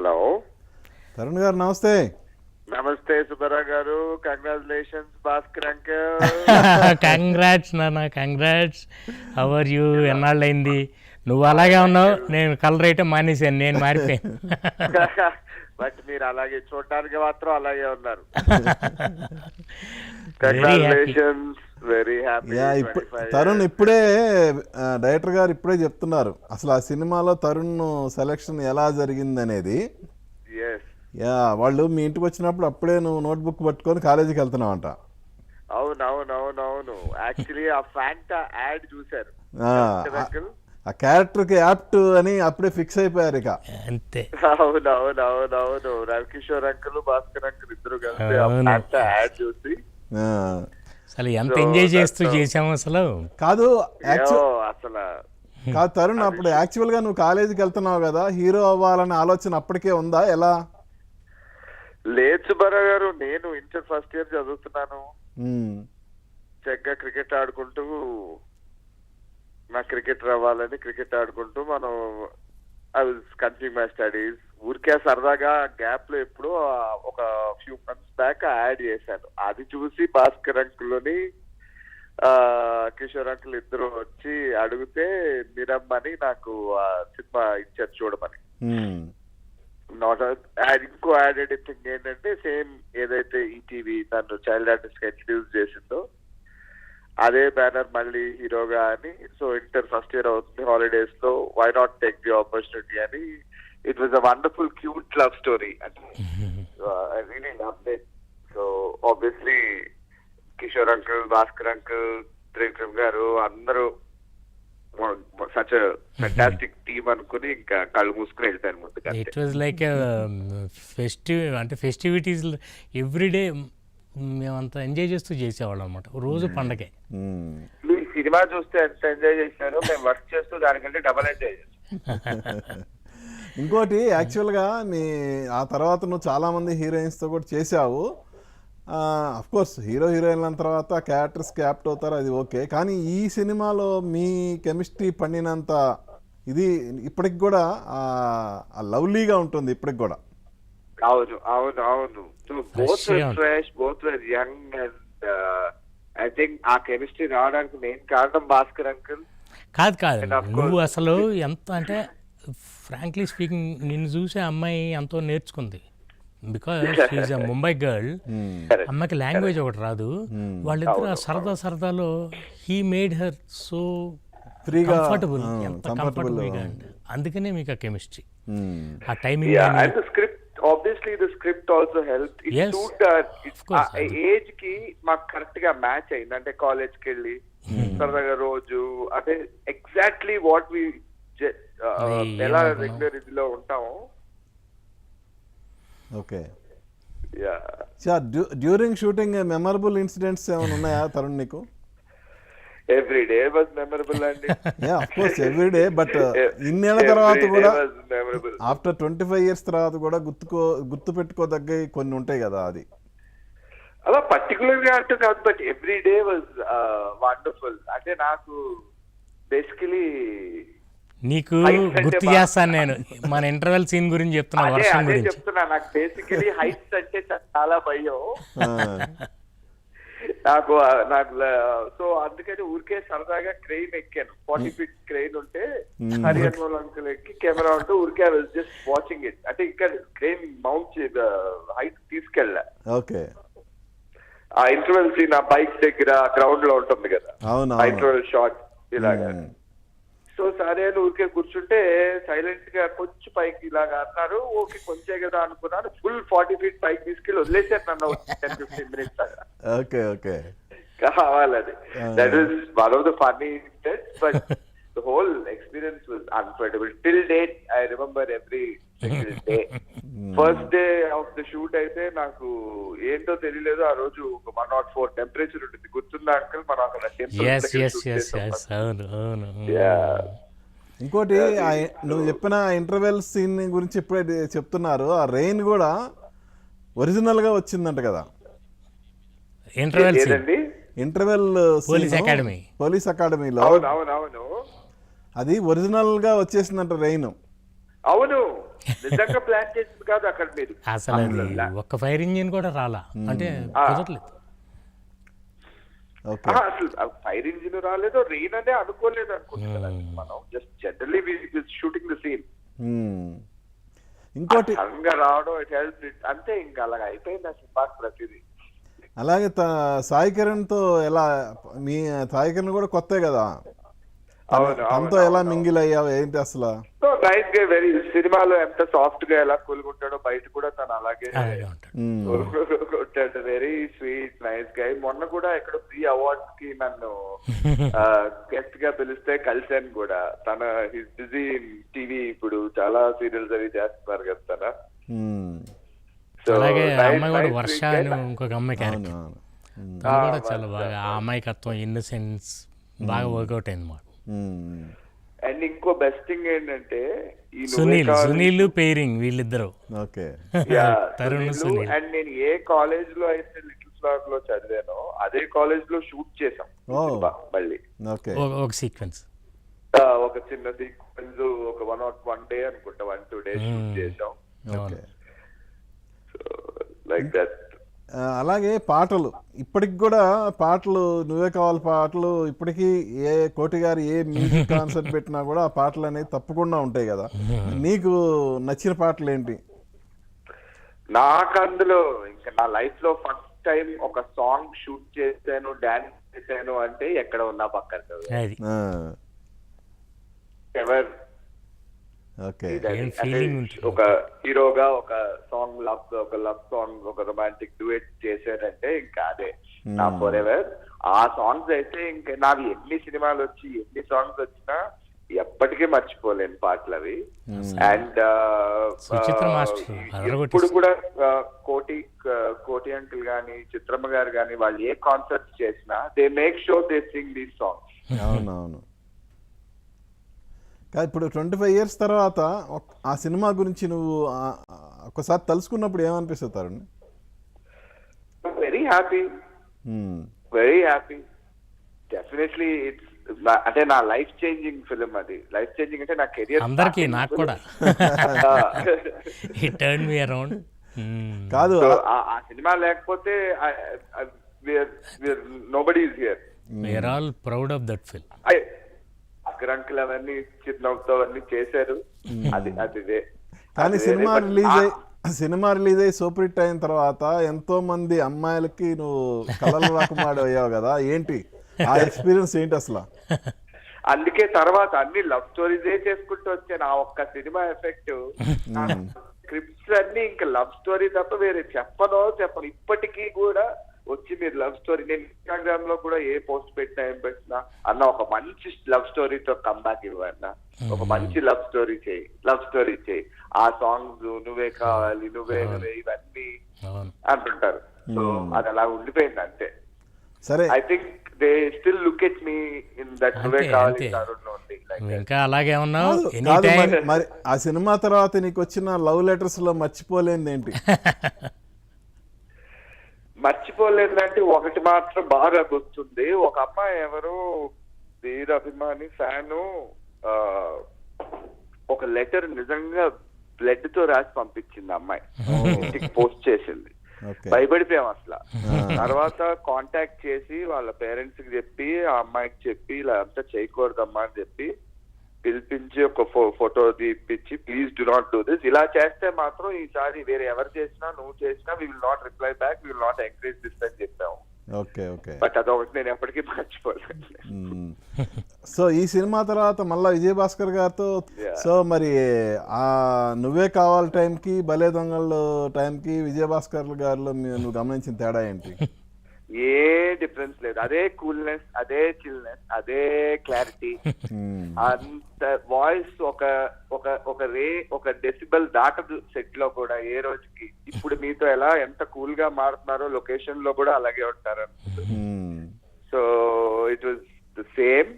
Hello Tarun గారు నమస్తే. నమస్తే Subbarao garu. Congratulations Bhaskar uncle. Congrats నాన్న, కంగ్రాట్స్. How are you? ఎన్నాళ్ళైంది? నువ్వు అలాగే ఉన్నావు, నేను కలర్ అయితే మానేశాను, నేను మారిపోయాను. బట్ మీరు అలాగే చూడడానికి మాత్రం అలాగే ఉన్నారు. Congratulations, very happy. తరుణ్ ఇప్పుడే డైరెక్టర్ గారు ఇప్పుడే చెప్తున్నారు అసలు ఆ సినిమాలో తరుణ్ సెలెక్షన్ ఎలా జరిగింది అనేది. వాళ్ళు మీ ఇంటికి వచ్చినప్పుడు అప్పుడే నువ్వు నోట్బుక్ పట్టుకొని కాలేజీకి వెళ్తున్నావంట. అవునవునవునవును. యాక్చువల్లీ ఆ ఫ్యాంటా యాడ్ చూశారు, ఆ క్యారెక్టర్ కి యాప్ట్ అని అప్పుడే ఫిక్స్ అయిపోయారు ఇక. అంతే. అవునవునవునవును. రవికిషోర్ అంకుల్, భాస్కర్ అంకుల్ ఇద్దరు కలిసి ఆ ఫ్యాంటా యాడ్ చూసి అసలు ఎంత ఎంజాయ్ చేస్తూ చేసాము అసలు. కాదు అసలు కాదు తరుణ్, అప్పుడు యాక్చువల్ గా నువ్వు కాలేజీకి వెళ్తున్నావు కదా, హీరో అవ్వాలనే ఆలోచన అప్పటికే ఉందా? ఎలా? లేదు సుబ్బారావు గారు, నేను ఇంటర్ ఫస్ట్ ఇయర్ చదువుతున్నాను. చక్కగా క్రికెట్ ఆడుకుంటూ, నాకు క్రికెటర్ అవ్వాలని క్రికెట్ ఆడుకుంటూ మనం I was continuing my studies. ఊరికే సరదాగా గ్యాప్ లో ఎప్పుడు ఒక ఫ్యూ మంత్స్ బ్యాక్ యాడ్ చేశాను. అది చూసి భాస్కర్ అంకుల్ని కిషోర్ అంకుల్ ఇద్దరు వచ్చి అడిగితే మీరమ్మని నాకు ఆ సినిమా ఇచ్చారు చూడమని. నాట్ ఇంకో యాడెడ్ థింగ్ ఏంటంటే, సేమ్ ఏదైతే ఈటీవీ నన్ను చైల్డ్ ఆర్టిస్ట్ గా ఇంట్రడ్యూస్ చేసిందో అదే బ్యానర్ మళ్ళీ హీరోగా అని. సో ఇంటర్ ఫస్ట్ ఇయర్ అవుతుంది, హాలిడేస్ లో why not take the opportunity అని. It was a wonderful cute love story. I really loved it. So obviously Kishore uncle, Bhaskar uncle, Trivikram garu అందరూ సచ్ ఫ్యాంటాస్టిక్ టీమ్ అనుకుని ఇంకా కళ్ళు మూసుకుని వెళ్తాను ముందుగా. It was like festivities everyday మేమంతా ఎంజాయ్ చేస్తూ చేసేవాళ్ళం అనమాట, రోజు పండగే. మీరు సినిమా చూస్తే ఎంత ఎంజాయ్ చేశారో మేము వర్క్ చేస్తూ దానికంటే డబల్ ఎంజాయ్ చేస్తాం. ఇంకోటి యాక్చువల్గా ఆ తర్వాత నువ్వు చాలామంది హీరోయిన్స్తో కూడా చేసావు. అఫ్ కోర్స్ హీరో హీరోయిన్ల తర్వాత క్యారెక్టర్స్కి యాప్ట్ అవుతారు, అది ఓకే. కానీ ఈ సినిమాలో మీ కెమిస్ట్రీ పండినంత ఇది ఇప్పటికి కూడా లవ్లీగా ఉంటుంది ఇప్పటికి కూడా. అవును అవును అవును. Both fresh, both young, and I think ఆ కెమిస్ట్రీ రావడానికి మెయిన్ కారణం భాస్కర్ అంకుల్. కాదు నువ్వు అసలు ఎంత అంటే ఫ్రాంక్లీ స్పీకింగ్ నిన్ను చూసే అమ్మాయి ఎంతో నేర్చుకుంది. Because she's a Mumbai girl. అమ్మాయికి లాంగ్వేజ్ ఒకటి రాదు. వాళ్ళిద్దరు ఆ సరదాలో he made her so comfortable, ఎంత కంఫర్టబుల్గా. అందుకనే మీకు ఆ కెమిస్ట్రీ, ఆ timing. Obviously the script also helped. It suited age కి మాకు కరెక్ట్ గా మ్యాచ్ అయింది. అంటే కాలేజ్ కి వెళ్ళి సరదాగా రోజు అంటే ఎగ్జాక్ట్లీ వాట్ వి ఎలా రెగ్యులర్ ఇదిలో ఉంటాము. Okay. During shooting memorable incidents ఏమైనా ఉన్నాయా తరుణ్ నీకు? ఎవ్రీ డే వాజ్ మెమరబుల్ అండి. Of course every day, but ఇన్నేళ్ల తర్వాత కూడా ఆఫ్టర్ 25 years తర్వాత కూడా గుర్తు పెట్టుకోదగ్గ కొన్ని ఉంటాయి కదా, అది అలా పర్టికులర్ గా అంటూ కాదు, but every day was wonderful. అంటే నాకు బేసికలీ నీకు గుర్తు చేస్తాను నేను మన ఇంటర్వెల్ సీన్ గురించి చెప్తున్నా, వర్షం గురించి చెప్తున్నా. నాకు బేసికలీ హైట్స్ అంటే చాలా భయం నాకు. సో అందుకని ఊరికే సరదాగా క్రెయిన్ ఎక్కాను. 40 feet క్రెయిన్ ఉంటే హరియాణ అంకుల్ ఎక్కి కెమెరా ఉంటే ఊరికే I was just watching it. అంటే ఇంకా క్రెయిన్ మౌంట్ హైట్ తీసుకెళ్ళా. ఓకే. ఆ ఇంటర్వెల్ సీన్ ఆ బైక్ దగ్గర గ్రౌండ్ లో ఉంటుంది కదా, ఇంటర్వెల్ షాట్ ఇలాగా. సో సరే అని ఊరికే కూర్చుంటే సైలెంట్ గా కొంచెం పైకి ఇలాగా అన్నారు. ఓకే కొంచెం కదా అనుకున్నాను. ఫుల్ 40 feet పైకి తీసుకెళ్ళి వదిలేసారు నన్ను 10-15 minutes దాకా. ఓకే ఓకే కావాలని. That is one of the funny incidents, but the whole experience was unforgettable. Till date I remember every single day. First day of the shoot అయితే నాకు ఏంటో తెలియలేదు. ఆ రోజు 104 టెంపరేచర్ ఉంటుంది, గుర్తుందా అంకుల్? మనం అక్కడ ఇంకోటి నువ్వు చెప్పిన ఇంటర్వెల్ సీన్ గురించి ఇప్పుడే చెప్తున్నారు. ఆ రెయిన్ కూడా ఒరిజినల్ గా వచ్చిందంట కదా ఇంటర్వెల్ పోలీస్ అకాడమీలో. అది ఒరిజినల్ గా వచ్చేసిందంట రెయిన్. అవును, నిజంగా ప్లాన్ చేసింది కాదు అక్కడ మీరు. అసలు అది ఒక్క ఫైర్ ఇంజిన్ కూడా రాలా, అంటే కుదరలేదు. ఓకే. అసలు ఫైర్ ఇంజిన్ రాలేదు, రెయిన్ అనే అనుకోలేదు అనుకుంటున్నాను మనం. Just generally shooting the scene, ఇంకోటి సడన్గా రావడం ఇట్ హెల్ప్ అంతే, ఇంకా అలాగ అయిపోయింది ఆ సినిమాకి ప్రతిదీ. అలాగే సాయి కిరణ్తో ఎలా, మీ సాయి కిరణ్ కూడా కొత్తే కదా, తనతో ఎలా మింగిల్ అయ్యావు ఏంటి అసలు? నైస్ గా, వెరీ, సినిమాలో ఎంత సాఫ్ట్ గా ఎలా కూలుకుంటాడో బయట కూడా తను అలాగే ఉంటాడు. వెరీ స్వీట్ నైస్ గా. మొన్న కూడా ఎక్కడ ప్రీ అవార్డ్స్ కి నన్ను గెస్ట్ గా పిలిస్తే కలిసాను కూడా. తన హిస్ బిజీ టీవీ, ఇప్పుడు చాలా సీరియల్స్ అవి చేస్తున్నారు కదా తన. అలాగే అమ్మాయి కూడా వర్ష అని ఇంకొక అమ్మాయి క్యారెక్టర్, తను కూడా చాలా బాగా, ఆ అమ్మాయికత్వం, ఇన్నసెన్స్ బాగా వర్కౌట్ అయింది మాకు. అండ్ ఇంకో బెస్ట్ థింగ్ ఏంటంటే సునీల్ పేరింగ్ వీళ్ళిద్దరు. ఓకే. తరుణ్ సునీల్. అండ్ నేను ఏ కాలేజ్ లో అయితే లిటిల్ ఫ్లవర్ లో చదివానో అదే కాలేజ్ లో షూట్ చేసాం మళ్ళీ. ఒక సీక్వెన్స్, ఒక చిన్న సీక్వెన్స్, ఒక 1 day అనుకుంటా, 1-2 days షూట్ చేసాం. Like that. అలాగే పాటలు, ఇప్పటికి కూడా పాటలు, నువ్వే కావాలి పాటలు ఇప్పటికీ ఏ కోటి గారు ఏ మ్యూజిక్ కాన్సర్ట్ పెట్టినా కూడా ఆ పాటలు అనేవి తప్పకుండా ఉంటాయి కదా. నీకు నచ్చిన పాటలు ఏంటి? నాకు అందులో ఇంకా నా లైఫ్ లో ఫస్ట్ టైం ఒక సాంగ్ షూట్ చేశాను, డాన్స్ చేశాను అంటే ఎక్కడ ఉన్నా పక్కన ఎవర్. ఒక హీరోగా ఒక సాంగ్, ఒక లవ్ సాంగ్, ఒక రొమాంటిక్ డ్యూయట్ చేశారంటే ఇంకా అదే నా ఫర్ ఎవర్. ఆ సాంగ్స్ అయితే ఇంకా నావి ఎన్ని సినిమాలు వచ్చి ఎన్ని సాంగ్స్ వచ్చినా ఎప్పటికీ మర్చిపోలేని పాటలు అవి. అండ్ ఇప్పుడు కూడా కోటి అంకుల్ గాని, చిత్రమ్మ గారు గాని, వాళ్ళు ఏ కాన్సర్ట్స్ చేసినా they make sure they Singh these songs. అవునవును. ఇప్పుడు 25 years తర్వాత ఆ సినిమా గురించి నువ్వు ఒకసారి తలుసుకున్నప్పుడు ఏమనిపిస్తుంది Tarun? Very happy, very happy. Definitely it's, అంటే నా లైఫ్ చేంజింగ్ ఫిలిం అది. లైఫ్ చేంజింగ్ అంటే నా కెరియర్, అందరికీ, నాకు కూడా. It turned me around. కాదు, ఆ సినిమా లేకపోతే nobody is here. We are all proud of that film. Uncle అవన్నీ చిరునవ్వుతో అవన్నీ చేశారు. అది కానీ సినిమా రిలీజ్ అయ్యి సూపర్ హిట్ అయిన తర్వాత ఎంతో మంది అమ్మాయిలకి నువ్వు కలలు రాకుమాడి అయ్యావు కదా, ఏంటి ఆ ఎక్స్పీరియన్స్ ఏంటి అసలు? అందుకే తర్వాత అన్ని లవ్ స్టోరీసే చేసుకుంటూ వచ్చాను. ఆ ఒక్క సినిమా ఎఫెక్ట్, స్క్రిప్ట్స్ అన్ని ఇంకా లవ్ స్టోరీ తప్ప వేరే చెప్పను. ఇప్పటికీ కూడా వచ్చి మీరు లవ్ స్టోరీ, నేను ఇన్స్టాగ్రామ్ లో కూడా ఏ పోస్ట్ పెట్టినా ఏం పెట్టినా అన్న ఒక మంచి లవ్ స్టోరీతో కమ్బ్యాక్ ఇవ్వన్నా, ఒక మంచి లవ్ స్టోరీ చేయి, ఆ సాంగ్స్ నువ్వే కావాలి, నువ్వే ఇవన్నీ అంటుంటారు. సో అది అలా ఉండిపోయింది అంతే. సరే, I think they still look at me in that నువ్వే కావాలి. ఇంకా అలాగే ఉన్నావు. మరి ఆ సినిమా తర్వాత నీకు వచ్చిన లవ్ లెటర్స్ లో మర్చిపోలేనిది ఏంటి? మర్చిపోలేదంటే ఒకటి మాత్రం బాగా గుర్తుంది. ఒక అమ్మాయి ఎవరు వీర అభిమాని ఫ్యాను ఒక లెటర్ నిజంగా బ్లడ్ తో రాసి పంపించింది. అమ్మాయి ఇంటికి పోస్ట్ చేసింది. భయపడిపోయాం అసలు. తర్వాత కాంటాక్ట్ చేసి వాళ్ళ పేరెంట్స్ కి చెప్పి, ఆ అమ్మాయికి చెప్పి ఇలా అంతా చేయకూడదమ్మా అని చెప్పి పిలిపించి ఒక ఫోటో తీపిచ్చి, please do not do this, ఇలా చేస్తే మాత్రం ఈసారి వేరే ఎవరు చేసినా నువ్వు చేసినా we will not reply back, we will not encourage this అని చెప్పాము. బట్ అదొకటి నేను ఎప్పటికీ మర్చిపోలేదు. సో ఈ సినిమా తర్వాత మళ్ళా విజయభాస్కర్ గారితో, సో మరి ఆ నువ్వే కావాలి టైంకి, భలే దొంగలు టైంకి విజయభాస్కర్ గారిలో నువ్వు గమనించిన తేడా ఏంటి? ఏ డిఫరెన్స్ లేదు. అదే కూల్నెస్, అదే చిల్నెస్, అదే క్లారిటీ. అంత వాయిస్ ఒక డెసిబల్ దాటదు సెట్ లో కూడా ఏ రోజుకి. ఇప్పుడు మీతో ఎంత కూల్ గా మారుతున్నారో లొకేషన్ లో కూడా అలాగే ఉంటారు. So it was the same,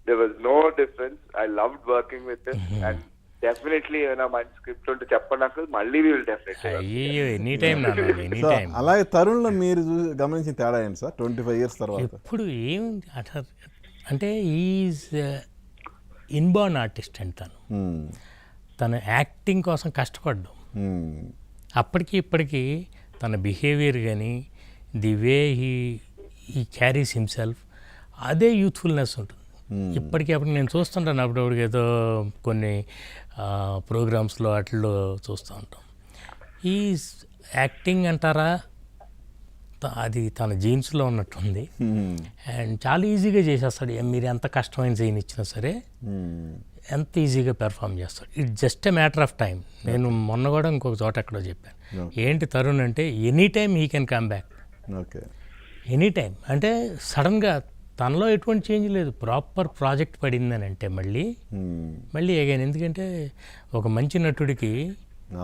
there was no difference. I loved working with him and definitely ఏమైనా మంచి స్క్రిప్ట్ ఉంటే చెప్పండి, మళ్ళీ we will definitely. అలాగే తరుణ్ లో మీరు గమనించిన తేడా ఏంటి సార్ 25 years తర్వాత? ఇప్పుడు ఏం అంటే ఈజ్ ఇన్బార్న్ ఆర్టిస్ట్ అంటాను. తను యాక్టింగ్ కోసం కష్టపడ్డాం. Hmm. అప్పటికి ఇప్పటికీ తన బిహేవియర్ కానీ the way he carries himself అదే యూత్ఫుల్నెస్ ఉంటుంది. ఇప్పటికీ అప్పుడు నేను చూస్తుంటాను, అప్పుడప్పుడు ఏదో కొన్ని ప్రోగ్రామ్స్లో వాటిల్లో చూస్తూ ఉంటాం. ఈ యాక్టింగ్ అంటారా, అది తన జీన్స్లో ఉన్నట్టుంది. అండ్ చాలా ఈజీగా చేసేస్తాడు. మీరు ఎంత కష్టమైన సీన్ ఇచ్చినా సరే ఎంత ఈజీగా పెర్ఫామ్ చేస్తాడు. It just a matter of time. నేను మొన్న కూడా ఇంకొక చోట ఎక్కడో చెప్పాను, ఏంటి తరుణ్ అంటే any time he can come back. Okay, any time అంటే సడన్గా తనలో ఎటువంటి చేంజ్ లేదు. ప్రాపర్ ప్రాజెక్ట్ పడిందని అంటే మళ్ళీ అగైన్. ఎందుకంటే ఒక మంచి నటుడికి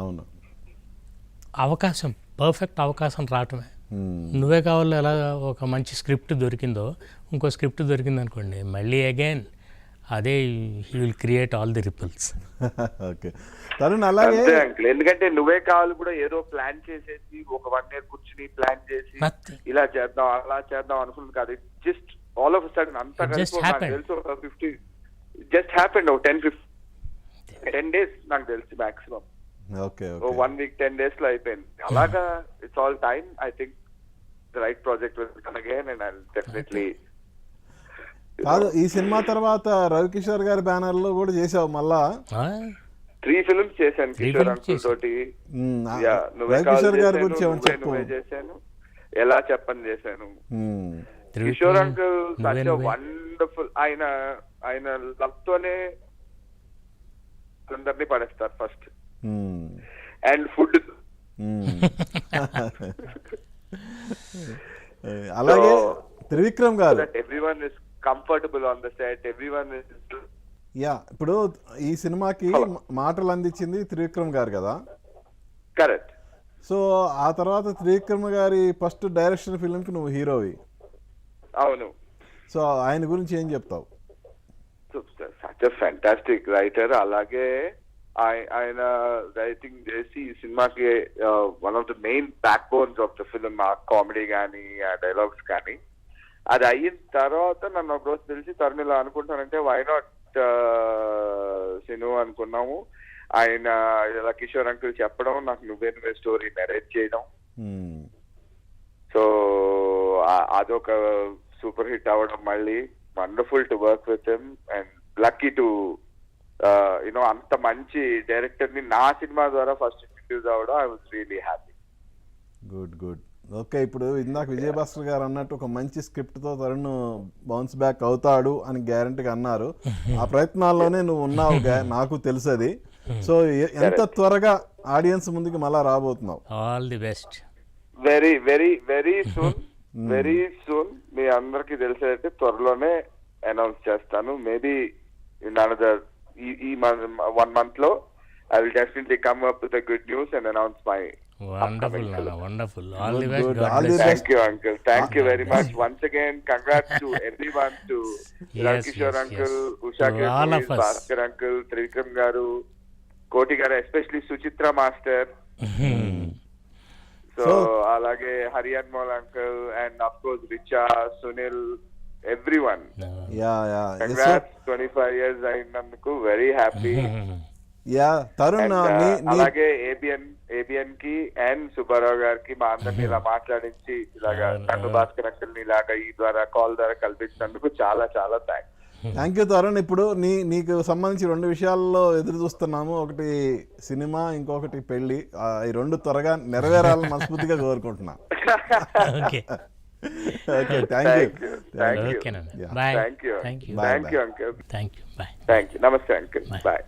అవును అవకాశం, పర్ఫెక్ట్ అవకాశం రావటమే. నువ్వే కావాలి. ఎలా ఒక మంచి స్క్రిప్ట్ దొరికిందో, ఇంకో స్క్రిప్ట్ దొరికింది అనుకోండి, మళ్ళీ అగైన్ అదే he will create all the ripples. Okay Tarun, అలాగే ఎందుకంటే నువ్వే కావాలి కూడా ఏదో ప్లాన్ చేసేసి ఒక 1 year కూర్చుని ప్లాన్ చేసి ఇలా చేద్దాం అలా చేద్దాం అనుకుంది కాదు. జస్ట్ ఆల్ ఆఫ్ సడన్ అంతా తెలుసు 50 జస్ట్ హ్యాపెండ్. 10 days నాకు తెలిసి మాక్సిమం. ఓకే, 1 week 10 days లో అయిపోయింది. అలాగా it's all time. I think the right project will come again and I will definitely. కాదు, ఈ సినిమా తర్వాత రవికిషోర్ గారి బ్యానర్ లో కూడా చేసావు మళ్ళా. 3 films చేశాను కిషోర్ అంకుల్ తోటి. రవికిషోర్ గారి గురించి నువ్వే చేశాను, ఎలా చెప్పని చేశాను. Kishore uncle such wonderful. ఆయన లవ్ తోనే అందరినీ పడేస్తారు ఫస్ట్. And food. అలాగే త్రివిక్రమ్ గారు, everyone is comfortable on the set, everyone is. Yeah, ఇప్పుడు ఈ సినిమాకి మాటలు అందించింది త్రివిక్రమ్ గారు కదా. కరెక్ట్. సో ఆ తర్వాత త్రివిక్రమ్ గారి ఫస్ట్ డైరెక్షన్ ఫిల్మ్ కి నువ్వు హీరోవి. అవును. సో ఆయన గురించి ఏం చెప్తావు? Such a fantastic writer. అలాగే ఆయన రైటింగ్ చేసి ఈ సినిమాకి one of the main back bones of the film. ఆ కామెడీ కానీ ఆ డైలాగ్స్ కానీ. అది అయిన తర్వాత నన్ను ఒక రోజు తెలిసి తరుణ్ ఇలా అనుకుంటానంటే వై నాట్ సిను అనుకున్నాము. ఆయన ఇలా కిషోర్ అంకుల్ చెప్పడం, నాకు నువ్వే స్టోరీ నెరేట్ చేయడం. సో అదొక సూపర్ హిట్ అవ్వడం. మళ్ళీ wonderful to work with him and lucky to you know అంత మంచి డైరెక్టర్ ని నా సినిమా ద్వారా ఫస్ట్ ఇంట్రడ్యూస్ అవ్వడం. I was really happy. Good good. Okay, ఇప్పుడు ఇందాక విజయభాస్కర్ గారు అన్నట్టు ఒక మంచి స్క్రిప్ట్తో తరుణ్ బౌన్స్ బ్యాక్ అవుతాడు అని గ్యారంటీగా అన్నారు. ఆ ప్రయత్నాల్లోనే నువ్వు ఉన్నావు, నాకు తెలుసది. సో ఎంత త్వరగా ఆడియన్స్ ముందుకు మళ్ళా రాబోతున్నావు? All the best. Very very very soon, very soon. మీ అందరికి తెలిసేదైతే త్వరలోనే అనౌన్స్ చేస్తాను. మేబీ ఇన్ అనదర్ ఈ 1 month లో I will definitely come up with a good news and announce my wonderful, wonderful. All the best. All the best. Thank you, uncle. Thank you very much. Once again, congrats to everyone, to Ravkishore uncle, Usha Kirti, Bhaskar uncle, Trivikram garu, Koti garu, especially Suchitra master. So alage Hariyan Mol uncle and of course Richa, Sunil, everyone. Yeah. Congrats, 25 years అయినందుకు very happy. Yeah Tarun, అలాగే ABN కి and Subbarao గారికి మా అందరిని ఇలా మాట్లాడించి ఇలాగా నన్ను భాస్కర్ అంకుల్ని ఇలాగా ఈ ద్వారా కాల్ ద్వారా కల్పించినందుకు చాలా చాలా థ్యాంక్ యూ తరుణ్. ఇప్పుడు నీకు సంబంధించి 2 విషయాల్లో ఎదురు చూస్తున్నాము. ఒకటి సినిమా, ఇంకొకటి పెళ్లి. ఈ 2 త్వరగా నెరవేరాలని మనస్ఫూర్తిగా కోరుకుంటున్నా. Okay, thank you. Okay, bye. Thank you uncle. Thank you, bye. నమస్తే అంకుల్. బాయ్.